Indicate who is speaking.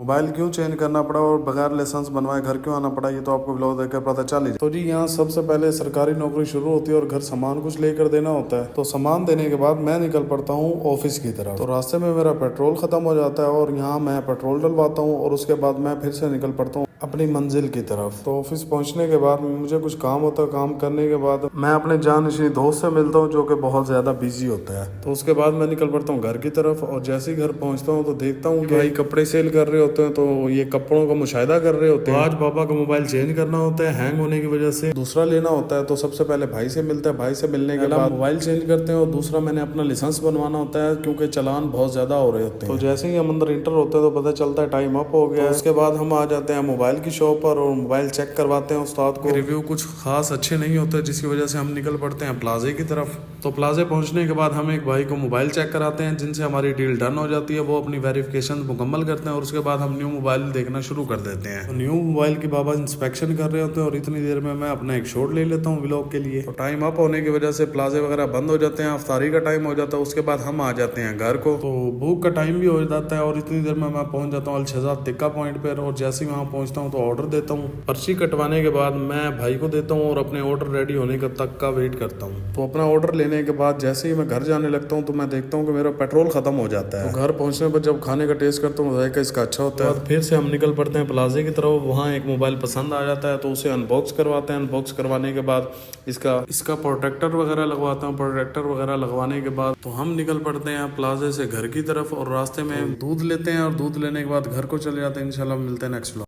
Speaker 1: Mobile क्यों change करना पड़ा और बगैर लाइसेंस बनवाए घर क्यों आना पड़ा, ये तो आपको व्लॉग देखकर पता चल ही। तो जी यहाँ सबसे पहले सरकारी नौकरी शुरू होती है और घर सामान कुछ लेकर देना होता है। तो सामान देने के बाद मैं निकल पड़ता हूँ ऑफिस की तरफ। तो रास्ते में मेरा पेट्रोल खत्म हो जाता है और यहाँ मैं पेट्रोल डलवाता हूँ और उसके बाद मैं फिर से निकल पड़ता हूँ अपनी मंजिल की तरफ। तो ऑफिस पहुंचने के बाद मुझे कुछ काम होता है, काम करने के बाद मैं अपने जानशीन दोस्त से मिलता हूं जो कि बहुत ज़्यादा बिजी होता है। तो उसके बाद मैं निकल पड़ता हूं घर की तरफ और जैसे ही घर पहुंचता हूं तो देखता हूं कि भाई कपड़े सेल कर रहे होते हैं, तो ये कपड़ों का मुशाहिदा कर रहे होते हैं। आज पापा का मोबाइल चेंज करना होता है, हैंग होने की वजह से दूसरा लेना होता है। तो सबसे पहले भाई से मिलता है, भाई से मिलने के बाद मोबाइल चेंज करते हैं और दूसरा मैंने अपना लाइसेंस बनवाना होता है क्योंकि चालान बहुत ज़्यादा हो रहे होते हैं। तो जैसे ही हम अंदर इंटर होते हैं तो पता चलता है टाइम अप हो गया है। उसके बाद हम आ जाते हैं मोबाइल की शॉप पर और मोबाइल चेक करवाते हैं। उस्ताद को रिव्यू कुछ खास अच्छे नहीं होते जिसकी वजह से हम निकल पड़ते हैं प्लाजे की तरफ। तो प्लाजे पहुंचने के बाद हम एक भाई को मोबाइल चेक कराते हैं जिनसे हमारी डील डन हो जाती है। वो अपनी वेरिफिकेशन मुकम्मल करते हैं और उसके बाद हम न्यू मोबाइल देखना शुरू कर देते हैं। तो न्यू मोबाइल की बाबा इंस्पेक्शन कर रहे होते हैं और इतनी देर में मैं अपना एक शॉट ले लेता हूँ व्लॉग के लिए। तो टाइम अप होने की वजह से प्लाजे वगैरह बंद हो जाते हैं, अफ्तारी का टाइम हो जाता है। उसके बाद हम आ जाते हैं घर को। तो भूख का टाइम भी हो जाता है और इतनी देर में मैं पहुंच जाता हूँ अलशहजाद टिक्का पॉइंट पर। और जैसे ही वहाँ पहुंचता हूँ तो ऑर्डर देता हूँ। पर्ची कटवाने के बाद मैं भाई को देता हूँ और अपने ऑर्डर रेडी होने तक का वेट करता हूँ। तो अपना ऑर्डर लेने के बाद जैसे ही मैं घर जाने लगता हूँ तो मैं देखता हूँ कि मेरा पेट्रोल खत्म हो जाता है। तो घर पहुंचने पर जब खाने का टेस्ट करता हूँ जायका इसका अच्छा होता है। फिर से हम निकल पड़ते हैं प्लाजे की तरफ। वहाँ एक मोबाइल पसंद आ जाता है तो उसे अनबॉक्स करवाते हैं। अनबॉक्स करवाने के बाद इसका प्रोटेक्टर वगैरह लगवाता हूँ। प्रोटेक्टर वगैरह लगवाने के बाद तो हम निकल पड़ते हैं प्लाजे से घर की तरफ और रास्ते में दूध लेते हैं और दूध लेने के बाद घर को चले जाते हैं। इंशाल्लाह मिलते हैं नेक्स्ट व्लॉग।